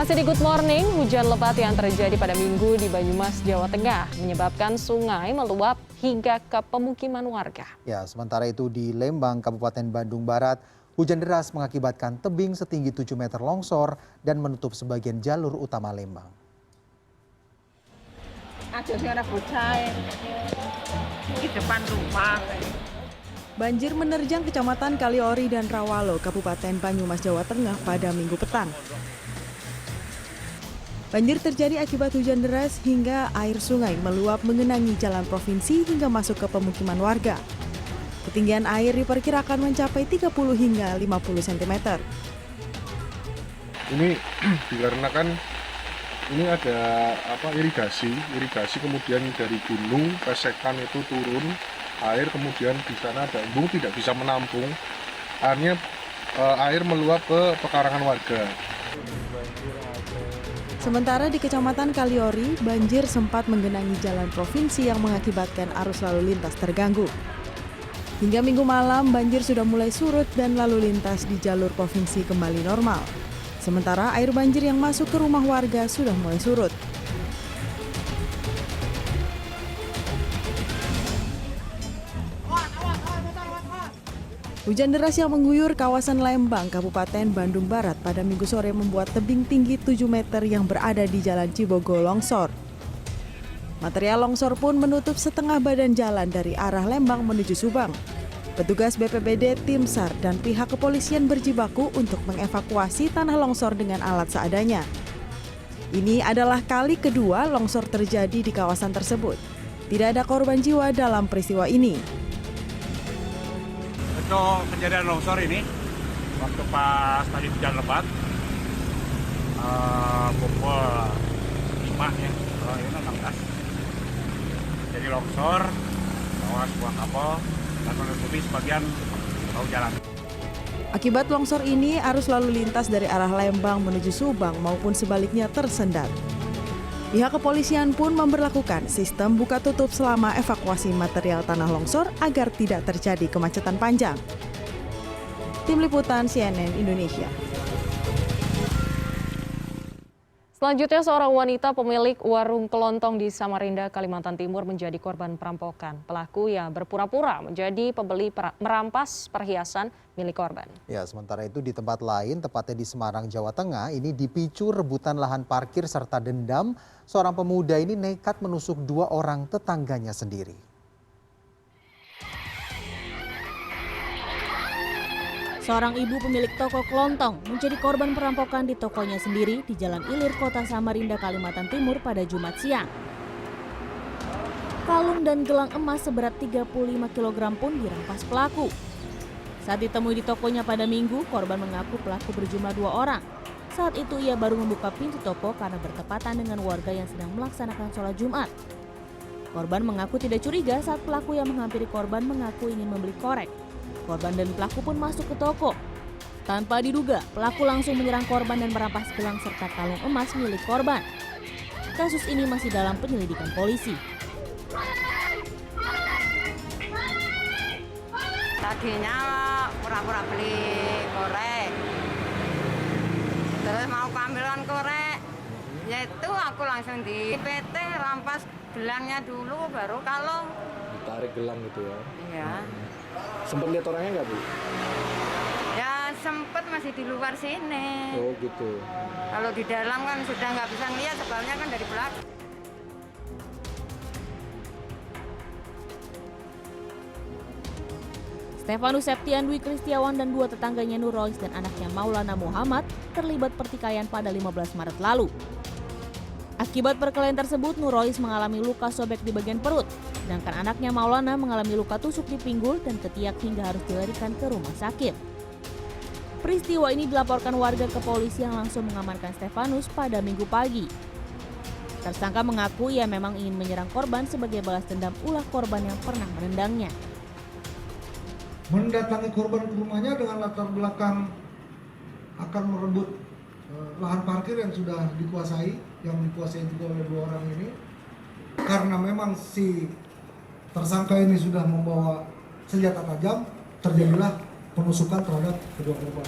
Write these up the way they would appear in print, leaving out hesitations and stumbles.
Masih di Good Morning, hujan lebat yang terjadi pada Minggu di Banyumas, Jawa Tengah menyebabkan sungai meluap hingga ke pemukiman warga. Ya, sementara itu di Lembang, Kabupaten Bandung Barat, hujan deras mengakibatkan tebing setinggi 7 meter longsor dan menutup sebagian jalur utama Lembang. Di depan rumah. Banjir menerjang Kecamatan Kaliori dan Rawalo, Kabupaten Banyumas, Jawa Tengah pada Minggu petang. Banjir terjadi akibat hujan deras hingga air sungai meluap mengenangi jalan provinsi hingga masuk ke pemukiman warga. Ketinggian air diperkirakan mencapai 30 hingga 50 cm. Ini dikarenakan ini ada irigasi kemudian dari gunung pesekan itu turun air, kemudian di sana ada embung tidak bisa menampung, akhirnya air meluap ke pekarangan warga. Sementara di Kecamatan Kaliori, banjir sempat menggenangi jalan provinsi yang mengakibatkan arus lalu lintas terganggu. Hingga Minggu malam, banjir sudah mulai surut dan lalu lintas di jalur provinsi kembali normal. Sementara air banjir yang masuk ke rumah warga sudah mulai surut. Hujan deras yang mengguyur kawasan Lembang, Kabupaten Bandung Barat pada Minggu sore membuat tebing tinggi 7 meter yang berada di Jalan Cibogo longsor. Material longsor pun menutup setengah badan jalan dari arah Lembang menuju Subang. Petugas BPBD, tim SAR, dan pihak kepolisian berjibaku untuk mengevakuasi tanah longsor dengan alat seadanya. Ini adalah kali kedua longsor terjadi di kawasan tersebut. Tidak ada korban jiwa dalam peristiwa ini. Untuk kejadian longsor ini, waktu pas tadi hujan lebat, pukul 5 ya, ini 16. Jadi longsor, bawa sebuah kapal, dan menutupi sebagian bahu jalan. Akibat longsor ini, arus lalu lintas dari arah Lembang menuju Subang maupun sebaliknya tersendat. Pihak kepolisian pun memberlakukan sistem buka tutup selama evakuasi material tanah longsor agar tidak terjadi kemacetan panjang. Tim Liputan CNN Indonesia. Selanjutnya, seorang wanita pemilik warung kelontong di Samarinda, Kalimantan Timur menjadi korban perampokan. Pelaku yang berpura-pura menjadi pembeli merampas perhiasan milik korban. Ya, sementara itu di tempat lain, tepatnya di Semarang, Jawa Tengah, ini dipicu rebutan lahan parkir serta dendam. Seorang pemuda ini nekat menusuk 2 orang tetangganya sendiri. Seorang ibu pemilik toko kelontong menjadi korban perampokan di tokonya sendiri di Jalan Ilir, Kota Samarinda, Kalimantan Timur pada Jumat siang. Kalung dan gelang emas seberat 35 kg pun dirampas pelaku. Saat ditemui di tokonya pada Minggu, korban mengaku pelaku berjumlah 2 orang. Saat itu ia baru membuka pintu toko karena bertepatan dengan warga yang sedang melaksanakan sholat Jumat. Korban mengaku tidak curiga saat pelaku yang menghampiri korban mengaku ingin membeli korek. Korban dan pelaku pun masuk ke toko. Tanpa diduga, pelaku langsung menyerang korban dan merampas gelang serta kalung emas milik korban. Kasus ini masih dalam penyelidikan polisi. Tadinya pura-pura beli korek, terus mau keambilan korek, yaitu aku langsung di PT rampas gelangnya dulu, baru kalung. Ditarik gelang gitu ya? Iya. Sempet lihat orangnya nggak, Bu? Ya sempet, masih di luar sini. Oh gitu. Kalau di dalam kan sudah nggak bisa ngeliat, sebabnya kan dari belakang. Stefanus Septian Dwi Kristiawan dan 2 tetangganya Nurrois dan anaknya Maulana Muhammad terlibat pertikaian pada 15 Maret lalu. Akibat perkelahian tersebut, Nurrois mengalami luka sobek di bagian perut, sedangkan anaknya Maulana mengalami luka tusuk di pinggul dan ketiak hingga harus dilarikan ke rumah sakit. Peristiwa ini dilaporkan warga ke polisi yang langsung mengamankan Stefanus pada Minggu pagi. Tersangka mengaku ia memang ingin menyerang korban sebagai balas dendam ulah korban yang pernah menendangnya. Mendatangi korban ke rumahnya dengan latar belakang akan merebut lahan parkir yang sudah dikuasai, yang dikuasai juga oleh 2 orang ini. Karena memang si tersangka ini sudah membawa senjata tajam, terjadilah penusukan terhadap kedua korban.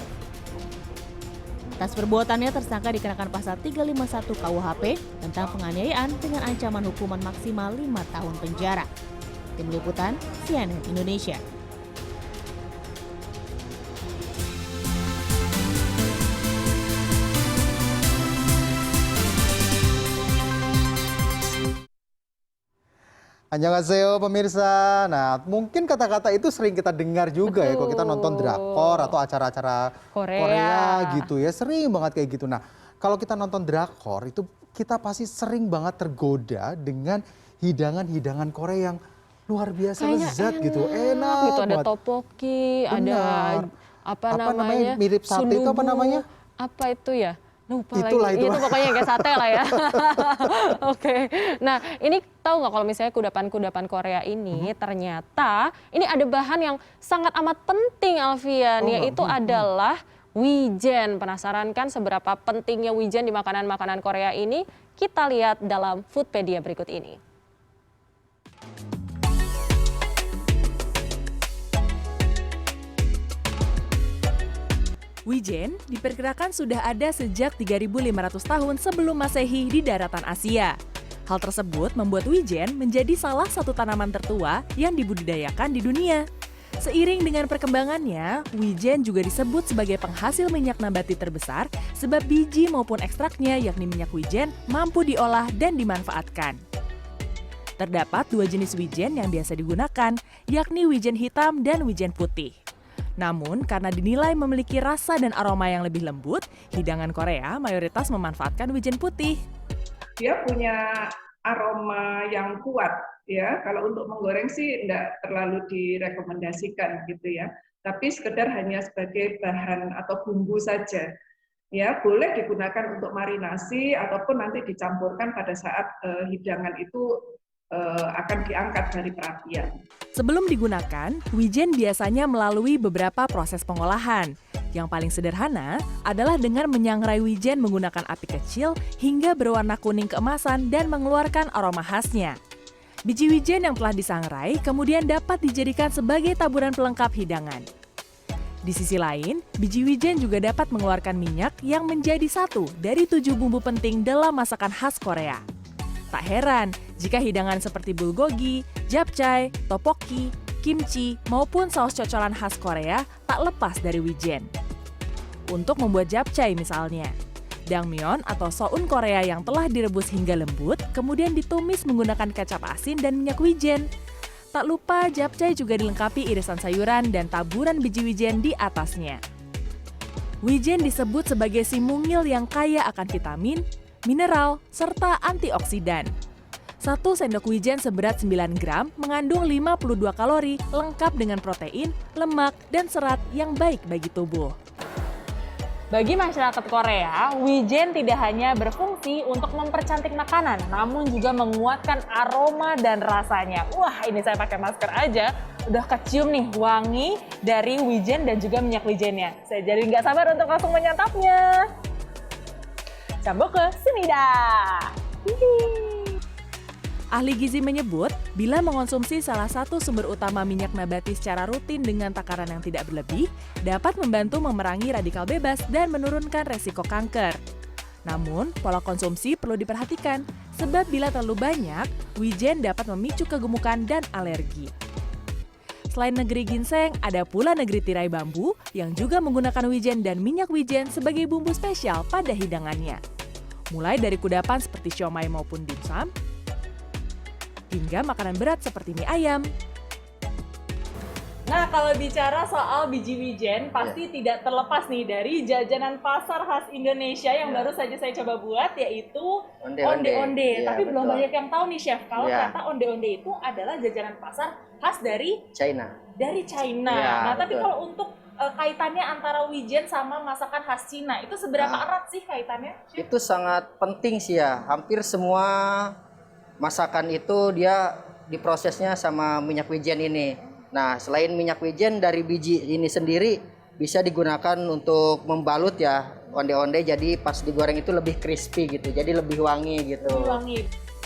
Atas perbuatannya tersangka dikenakan pasal 351 KUHP tentang penganiayaan dengan ancaman hukuman maksimal 5 tahun penjara. Tim Liputan CNN Indonesia. Annyeonghaseyo pemirsa. Nah, mungkin kata-kata itu sering kita dengar juga ya kalau kita nonton drakor atau acara-acara Korea gitu ya. Sering banget kayak gitu. Nah, kalau kita nonton drakor itu kita pasti sering banget tergoda dengan hidangan-hidangan Korea yang luar biasa lezat gitu. Enak gitu, ada banget. tteokbokki, ada Benar. apa namanya? Mirip sate itu apa namanya? Apa itu ya? Lupa Itulah, lagi. itulah. Itu pokoknya kayak sate lah ya. Oke. Nah, ini tahu nggak kalau misalnya kudapan-kudapan Korea ini ternyata ini ada bahan yang sangat amat penting, Alfian, yaitu adalah wijen. Penasaran kan seberapa pentingnya wijen di makanan-makanan Korea ini? Kita lihat dalam Foodpedia berikut ini. Wijen diperkirakan sudah ada sejak 3.500 tahun sebelum Masehi di daratan Asia. Hal tersebut membuat wijen menjadi salah satu tanaman tertua yang dibudidayakan di dunia. Seiring dengan perkembangannya, wijen juga disebut sebagai penghasil minyak nabati terbesar sebab biji maupun ekstraknya yakni minyak wijen mampu diolah dan dimanfaatkan. Terdapat dua jenis wijen yang biasa digunakan, yakni wijen hitam dan wijen putih. Namun, karena dinilai memiliki rasa dan aroma yang lebih lembut, hidangan Korea mayoritas memanfaatkan wijen putih. Dia punya aroma yang kuat, ya. Kalau untuk menggoreng sih tidak terlalu direkomendasikan gitu ya. Tapi sekedar hanya sebagai bahan atau bumbu saja. Ya, boleh digunakan untuk marinasi ataupun nanti dicampurkan pada saat hidangan itu akan diangkat dari perapian. Sebelum digunakan, wijen biasanya melalui beberapa proses pengolahan. Yang paling sederhana adalah dengan menyangrai wijen menggunakan api kecil hingga berwarna kuning keemasan dan mengeluarkan aroma khasnya. Biji wijen yang telah disangrai kemudian dapat dijadikan sebagai taburan pelengkap hidangan. Di sisi lain, biji wijen juga dapat mengeluarkan minyak yang menjadi satu dari 7 bumbu penting dalam masakan khas Korea. Tak heran jika hidangan seperti bulgogi, japchae, tteokbokki, kimchi, maupun saus cocolan khas Korea tak lepas dari wijen. Untuk membuat japchae misalnya, dangmyeon atau soun Korea yang telah direbus hingga lembut, kemudian ditumis menggunakan kecap asin dan minyak wijen. Tak lupa japchae juga dilengkapi irisan sayuran dan taburan biji wijen di atasnya. Wijen disebut sebagai si mungil yang kaya akan vitamin, mineral, serta antioksidan. 1 sendok wijen seberat 9 gram mengandung 52 kalori lengkap dengan protein, lemak, dan serat yang baik bagi tubuh. Bagi masyarakat Korea, wijen tidak hanya berfungsi untuk mempercantik makanan, namun juga menguatkan aroma dan rasanya. Wah, ini saya pakai masker aja, udah kecium nih wangi dari wijen dan juga minyak wijennya. Saya jadi nggak sabar untuk langsung menyantapnya. Jambok semida. Ahli gizi menyebut, bila mengonsumsi salah satu sumber utama minyak nabati secara rutin dengan takaran yang tidak berlebih, dapat membantu memerangi radikal bebas dan menurunkan resiko kanker. Namun, pola konsumsi perlu diperhatikan, sebab bila terlalu banyak, wijen dapat memicu kegemukan dan alergi. Selain negeri ginseng, ada pula negeri tirai bambu yang juga menggunakan wijen dan minyak wijen sebagai bumbu spesial pada hidangannya. Mulai dari kudapan seperti siomay maupun dimsum, hingga makanan berat seperti mie ayam. Nah, kalau bicara soal biji wijen, pasti tidak terlepas nih dari jajanan pasar khas Indonesia yang baru saja saya coba buat, yaitu onde-onde. Tapi belum banyak yang tahu nih, Chef, kalau ternyata onde-onde itu adalah jajanan pasar khas dari China. Nah, tapi kalau untuk kaitannya antara wijen sama masakan khas Cina, itu seberapa erat sih kaitannya, Chef? Itu sangat penting sih ya. Hampir semua masakan itu dia diprosesnya sama minyak wijen ini. Nah, selain minyak wijen dari biji ini sendiri bisa digunakan untuk membalut ya onde-onde, jadi pas digoreng itu lebih crispy gitu, jadi lebih wangi gitu.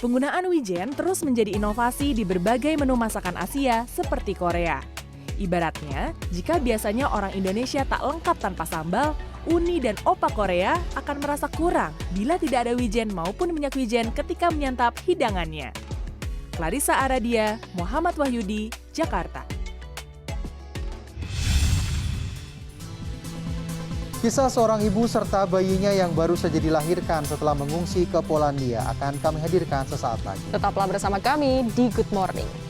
Penggunaan wijen terus menjadi inovasi di berbagai menu masakan Asia seperti Korea. Ibaratnya, jika biasanya orang Indonesia tak lengkap tanpa sambal, Uni dan opa Korea akan merasa kurang bila tidak ada wijen maupun minyak wijen ketika menyantap hidangannya. Clarissa Aradia, Muhammad Wahyudi, Jakarta. Kisah seorang ibu serta bayinya yang baru saja dilahirkan setelah mengungsi ke Polandia akan kami hadirkan sesaat lagi. Tetaplah bersama kami di Good Morning.